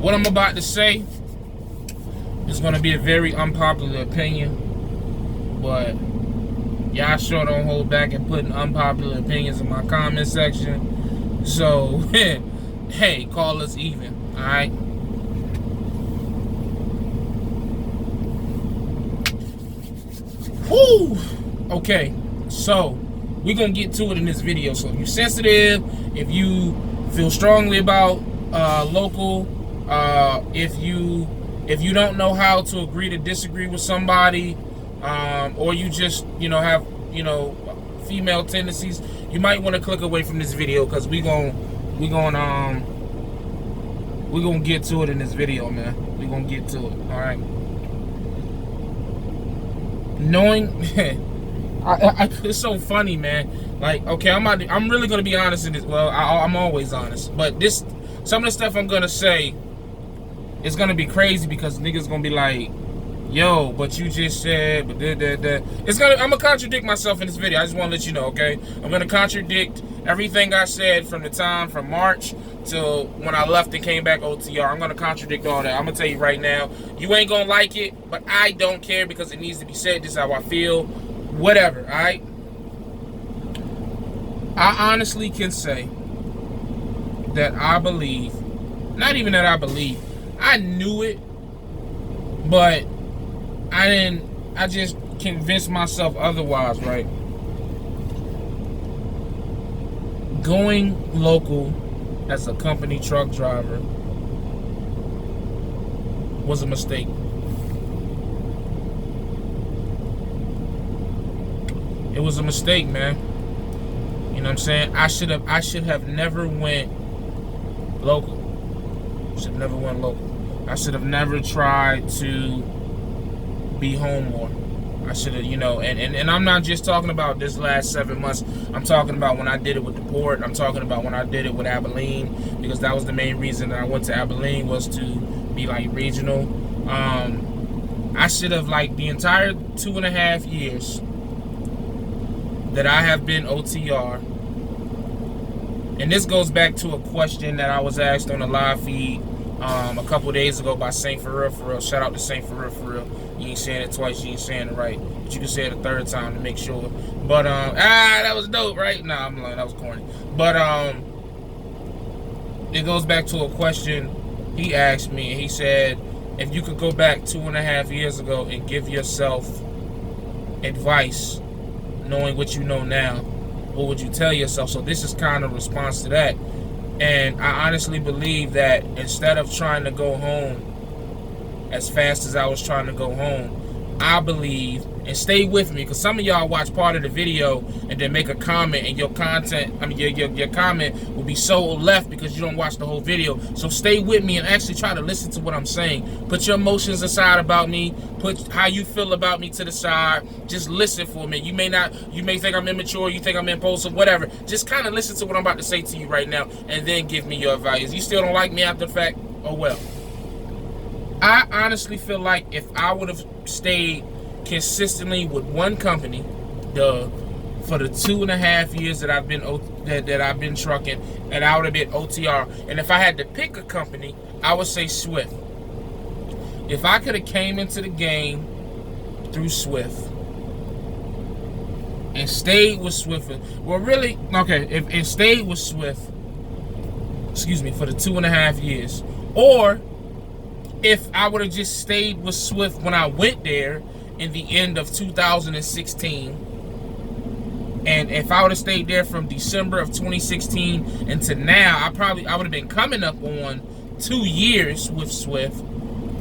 what I'm about to say is going to be a very unpopular opinion, but y'all sure don't hold back and putting unpopular opinions in my comment section. So, hey, call us even, alright? Whew! Okay, so we're going to get to it in this video. So if you're sensitive, if you feel strongly about local, if you don't know how to agree to disagree with somebody, or you just, have, female tendencies, you might want to click away from this video, because we're gonna get to it in this video, man. We're gonna get to it. All right. Knowing, it's so funny, man. Like, okay, I'm really gonna be honest in this. Well, I'm always honest, but some of the stuff I'm gonna say is gonna be crazy, because niggas gonna be like, yo, but you just said, but I'm gonna contradict myself in this video. I just want to let you know, okay? I'm gonna contradict everything I said from March till when I left and came back OTR. I'm gonna contradict all that. I'm gonna tell you right now, you ain't gonna like it, but I don't care, because it needs to be said. This is how I feel. Whatever, all right? I honestly can say that I believe, not even that I believe, I knew it, but I just convinced myself otherwise, right? Going local as a company truck driver was a mistake. It was a mistake, man. You know what I'm saying? I should have never went local. Should have never went local. I should have never tried to be home more. I should have, and I'm not just talking about this last 7 months. I'm talking about when I did it with the port. I'm talking about when I did it with Abilene, because that was the main reason that I went to Abilene, was to be like regional. I should have, like, the entire 2.5 years that I have been OTR, and this goes back to a question that I was asked on a live feed a couple days ago by Saint For Real. Shout out to Saint For Real. You ain't saying it twice, you ain't saying it right, but you can say it a third time to make sure. But that was dope, right? Nah, I'm lying, that was corny. But it goes back to a question he asked me, and he said, if you could go back 2.5 years ago and give yourself advice, knowing what you know now, what would you tell yourself? So this is kind of a response to that. And I honestly believe that instead of trying to go home as fast as I was trying to go home, I believe, and stay with me, because some of y'all watch part of the video and then make a comment, and your content, your comment will be so left because you don't watch the whole video. So stay with me and actually try to listen to what I'm saying. Put your emotions aside about me. Put how you feel about me to the side. Just listen for me. You may think I'm immature, you think I'm impulsive, whatever. Just kind of listen to what I'm about to say to you right now, and then give me your advice. You still don't like me after the fact? Oh well. I honestly feel like if I would have stayed consistently with one company, for the 2.5 years that I've been that I've been trucking, and I would have been OTR. And if I had to pick a company, I would say Swift. If I could have came into the game through Swift and stayed with Swift, well, really, okay, if stayed with Swift, excuse me, for the 2.5 years, or if I would have just stayed with Swift when I went there in the end of 2016, and if I would have stayed there from December of 2016 until now, I would have been coming up on 2 years with Swift.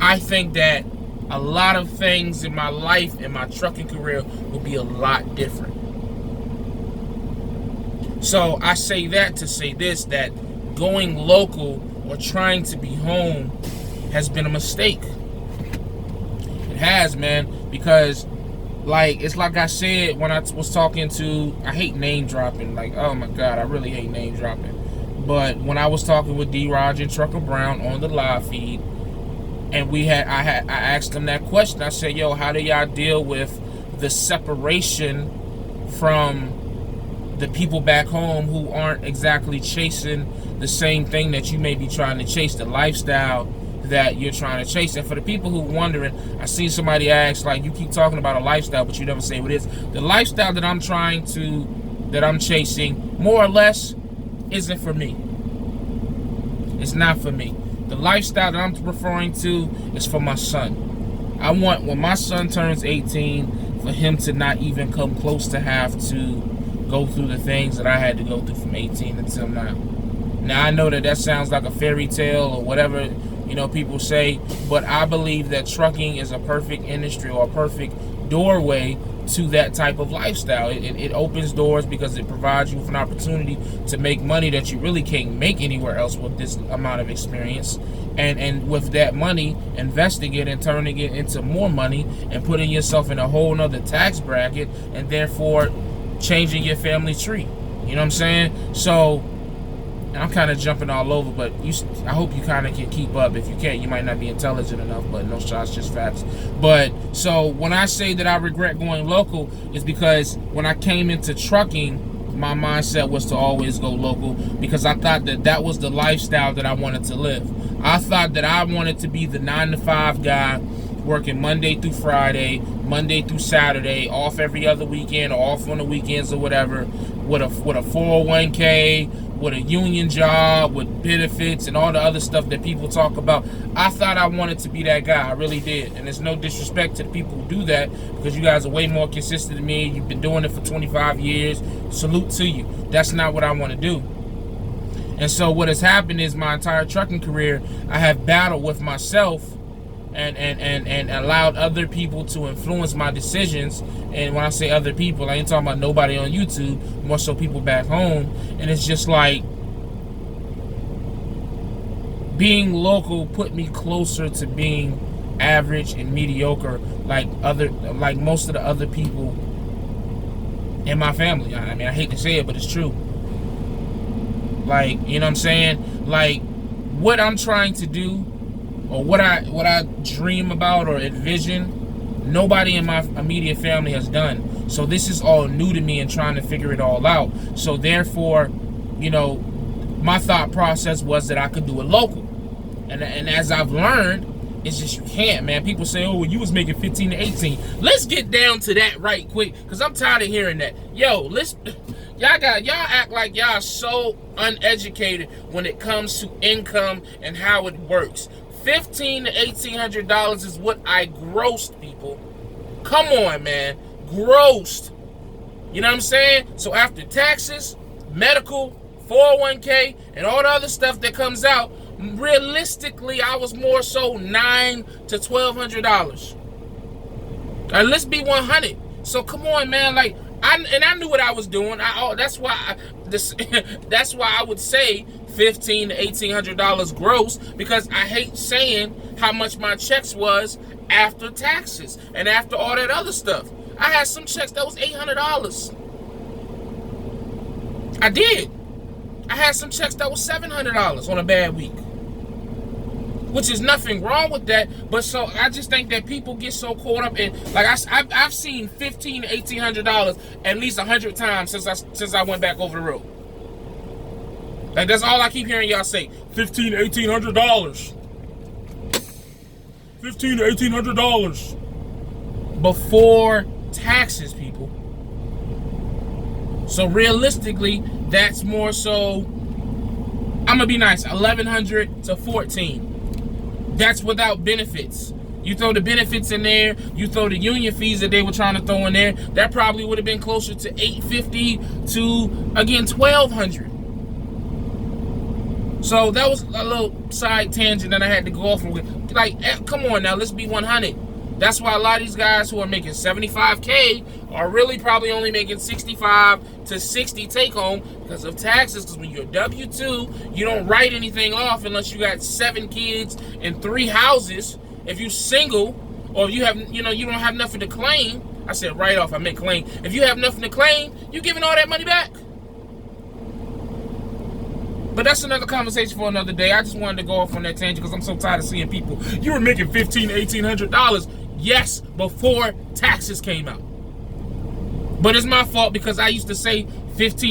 I think that a lot of things in my life and my trucking career would be a lot different. So I say that to say this, that going local or trying to be home has been a mistake. It has, man, because it's like I said when I was talking to, I hate name dropping, like, oh my God, I really hate name dropping. But when I was talking with D-Raj and Trucker Brown on the live feed, and I asked them that question. I said, yo, how do y'all deal with the separation from the people back home who aren't exactly chasing the same thing that you may be trying to chase, the lifestyle that you're trying to chase. And for the people who are wondering, I see somebody ask, like, you keep talking about a lifestyle, but you never say what it is. The lifestyle that I'm chasing, more or less, isn't for me. It's not for me. The lifestyle that I'm referring to is for my son. I want, when my son turns 18, for him to not even come close to have to go through the things that I had to go through from 18 until now. Now, I know that sounds like a fairy tale or whatever, you know, people say, but I believe that trucking is a perfect industry or a perfect doorway to that type of lifestyle. It opens doors because it provides you with an opportunity to make money that you really can't make anywhere else with this amount of experience. And with that money, investing it and turning it into more money and putting yourself in a whole nother tax bracket, and therefore changing your family tree. You know what I'm saying? So, I'm kind of jumping all over, but I hope you kind of can keep up. If you can't, you might not be intelligent enough, but no shots, just facts. But, so, when I say that I regret going local, is because when I came into trucking, my mindset was to always go local, because I thought that was the lifestyle that I wanted to live. I thought that I wanted to be the 9-to-5 guy, working Monday through Friday, Monday through Saturday, off every other weekend, or off on the weekends or whatever, with a 401k, with a union job, with benefits and all the other stuff that people talk about. I thought I wanted to be that guy. I really did. And there's no disrespect to the people who do that, because you guys are way more consistent than me. You've been doing it for 25 years. Salute to you. That's not what I want to do. And so what has happened is my entire trucking career, I have battled with myself and allowed other people to influence my decisions. And when I say other people, I ain't talking about nobody on YouTube, more so people back home. And it's just like, being local put me closer to being average and mediocre, like most of the other people in my family. I mean, I hate to say it, but it's true. Like, you know what I'm saying? Like, what I'm trying to do, or what I dream about or envision, nobody in my immediate family has done. So this is all new to me and trying to figure it all out. So therefore, you know, my thought process was that I could do it local. And as I've learned, it's just you can't, man. People say, oh, well, you was making 15 to 18. Let's get down to that right quick, because I'm tired of hearing that. Yo, y'all act like y'all so uneducated when it comes to income and how it works. $1,500 to $1,800 is what I grossed, people. Come on, man. Grossed. You know what I'm saying? So after taxes, medical, 401k, and all the other stuff that comes out, realistically, I was more so $900 to $1,200. Let's be 100. So come on, man. Like, I knew what I was doing. That's why I would say $1,500 to $1,800 gross, because I hate saying how much my checks was after taxes and after all that other stuff. I had some checks that was $800. I did. I had some checks that was $700 on a bad week, which is nothing wrong with that. But so I just think that people get so caught up in, like, I've seen $1,500 to $1,800 at least 100 times since I went back over the road. Like, that's all I keep hearing y'all say. $1,500 to $1,800. $1,500 to $1,800 before taxes, people. So realistically, that's more so, I'm gonna be nice, $1,100 to $1,400. That's without benefits. You throw the benefits in there, you throw the union fees that they were trying to throw in there, that probably would have been closer to $850 to, again, $1,200. So that was a little side tangent that I had to go off with. Like, come on now, let's be 100. That's why a lot of these guys who are making $75K are really probably only making $65 to $60 take home because of taxes. Because when you're W-2, you don't write anything off unless you got 7 kids and 3 houses. If you're single, or if you have, you don't have nothing to claim. I said write off, I meant claim. If you have nothing to claim, you're giving all that money back. But that's another conversation for another day. I just wanted to go off on that tangent because I'm so tired of seeing people. You were making $1,500 to $1,800. Yes, before taxes came out. But it's my fault because I used to say $1,500 to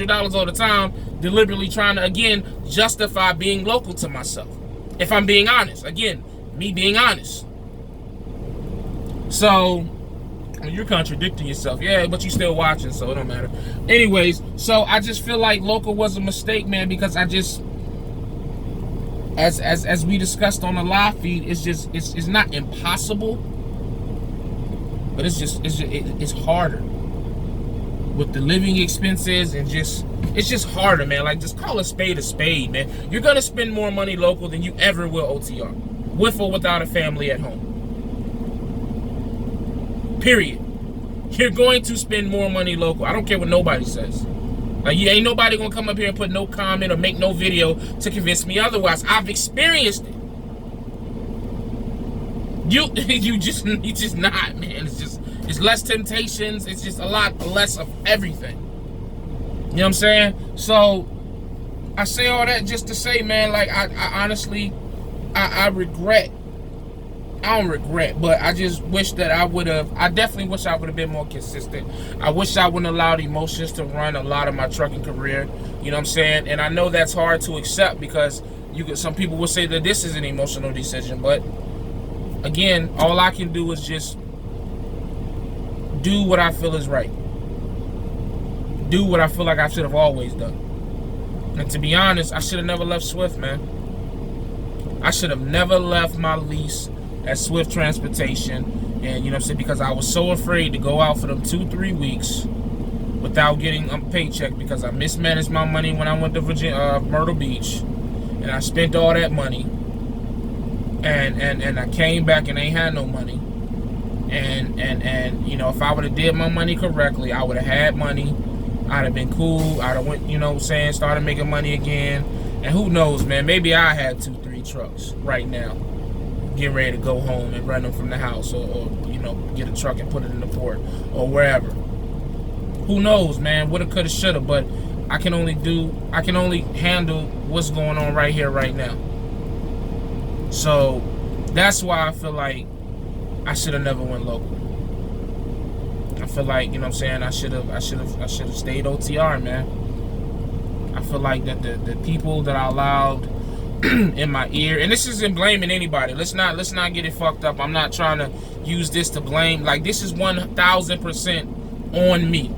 $1,800 all the time, deliberately trying to, again, justify being local to myself. If I'm being honest. Again, me being honest. So, you're contradicting yourself. Yeah, but you still watching, so it don't matter. Anyways, so I just feel like local was a mistake, man, because I just, as we discussed on the live feed, it's not impossible, but it's harder with the living expenses, and it's just harder, man. Like, just call a spade, man. You're gonna spend more money local than you ever will OTR, with or without a family at home. Period. You're going to spend more money local. I don't care what nobody says. Like, you ain't nobody gonna come up here and put no comment or make no video to convince me otherwise. I've experienced it. You just not, man. It's less temptations. It's just a lot less of everything. You know what I'm saying? So I say all that just to say, man, like, I honestly, I regret. I don't regret, but I just wish that I definitely wish I would have been more consistent. I wish I wouldn't allowed emotions to run a lot of my trucking career. You know what I'm saying? And I know that's hard to accept, because some people will say that this is an emotional decision, but again, all I can do is just do what I feel is right. Do what I feel like I should have always done. And to be honest, I should have never left Swift, man. I should have never left my lease at Swift Transportation, and you know what I'm saying, because I was so afraid to go out for them 2-3 weeks without getting a paycheck, because I mismanaged my money when I went to Myrtle Beach, and I spent all that money, and I came back and ain't had no money, and you know, if I would have did my money correctly, I would have had money. I'd have been cool. I'd have went, you know what I'm saying, started making money again, and who knows, man, maybe I had 2-3 trucks right now, getting ready to go home and run them from the house, or you know, get a truck and put it in the port or wherever. Who knows, man? Woulda, coulda, shoulda. But I can only handle what's going on right here, right now. So that's why I feel like I should have never went local. I feel like, you know what I'm saying, I should have stayed OTR, man. I feel like that the people that I allowed in my ear, and this isn't blaming anybody. Let's not get it fucked up. I'm not trying to use this to blame. Like, this is 1000% on me.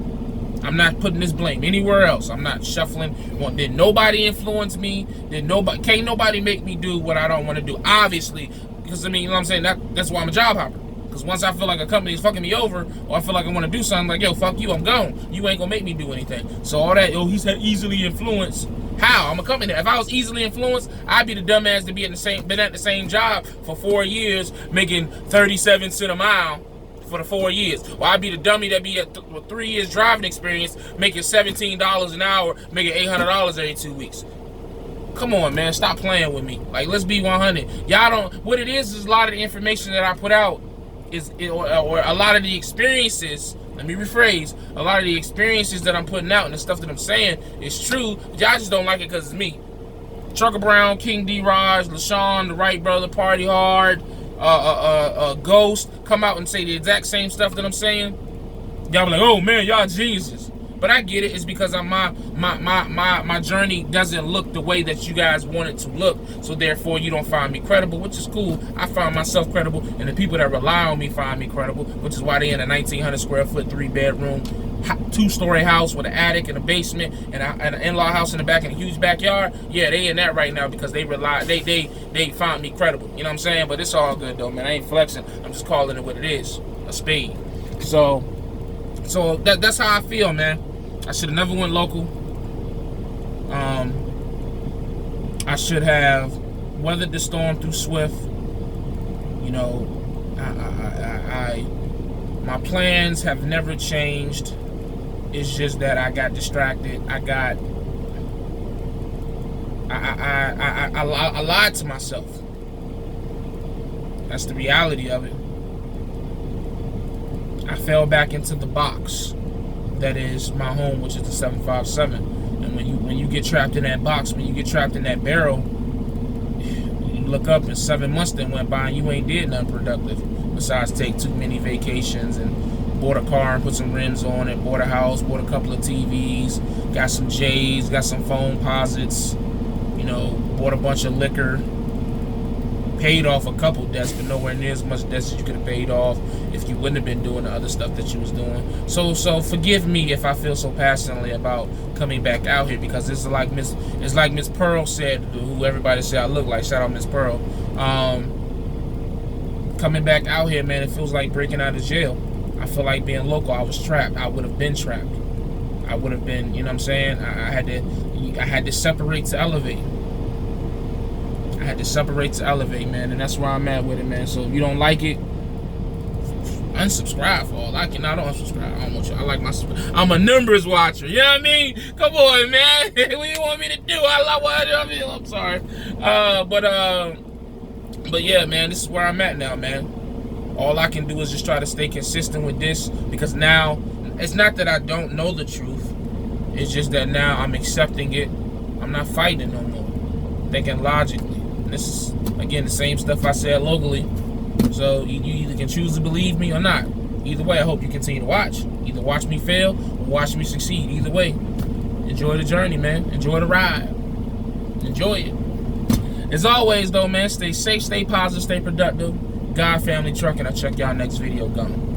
I'm not putting this blame anywhere else. I'm not shuffling. Did nobody influence me? Can't nobody make me do what I don't want to do? Obviously, because I mean, you know what I'm saying, that's why I'm a job hopper. Because once I feel like a company is fucking me over, or I feel like I want to do something, like, yo, fuck you, I'm gone. You ain't gonna make me do anything. So all that, he's easily influenced. How? I'm a company. If I was easily influenced, I'd be the dumbass to been at the same job for 4 years, making 37 cents a mile for the 4 years. Or I'd be the dummy that be at 3 years driving experience, making $17 an hour, making $800 every 2 weeks. Come on, man, stop playing with me. Like, let's be 100. Y'all don't. What it is a lot of the information that I put out or a lot of the experiences. Let me rephrase. A lot of the experiences that I'm putting out and the stuff that I'm saying is true. Y'all just don't like it because it's me. Trucker Brown, King D. Raj, LaShawn, the Wright brother, Party Hard, Ghost come out and say the exact same stuff that I'm saying. Y'all be like, oh man, y'all geniuses. But I get it. It's because my journey doesn't look the way that you guys want it to look. So therefore, you don't find me credible, which is cool. I find myself credible, and the people that rely on me find me credible, which is why they in a 1,900 square foot, 3-bedroom, 2-story house with an attic and a basement and an in-law house in the back and a huge backyard. Yeah, they in that right now because they find me credible. You know what I'm saying? But it's all good though, man. I ain't flexing. I'm just calling it what it is, a spade. So that's how I feel, man. I should have never went local. I should have weathered the storm through Swift. You know, my plans have never changed. It's just that I got distracted. I lied to myself. That's the reality of it. I fell back into the box that is my home, which is the 757. And when you get trapped in that box, when you get trapped in that barrel, you look up and 7 months then went by and you ain't did nothing productive besides take too many vacations and bought a car and put some rims on it, bought a house, bought a couple of TVs, got some J's, got some phone posits, you know, bought a bunch of liquor, paid off a couple debts, but nowhere near as much debts as you could have paid off if you wouldn't have been doing the other stuff that you was doing. So forgive me if I feel so passionately about coming back out here, because it's like Miss Pearl said, who everybody said I look like. Shout out Miss Pearl. Coming back out here, man, it feels like breaking out of jail. I feel like being local. I was trapped. I would have been trapped. I would have been, you know what I'm saying? I had to separate to elevate. I had to separate to elevate, man, and that's where I'm at with it, man. So if you don't like it, unsubscribe for all I can. I don't unsubscribe. I don't want you. I like my. I'm a numbers watcher. You know what I mean? Come on, man. What do you want me to do? I'm sorry. But yeah, man, this is where I'm at now, man. All I can do is just try to stay consistent with this, because now it's not that I don't know the truth. It's just that now I'm accepting it. I'm not fighting it no more. Thinking logically. And this is, again, the same stuff I said locally. So you either can choose to believe me or not. Either way, I hope you continue to watch. Either watch me fail or watch me succeed. Either way, enjoy the journey, man. Enjoy the ride. Enjoy it. As always, though, man, stay safe, stay positive, stay productive. God, family, trucking. I'll check y'all next video. Gone.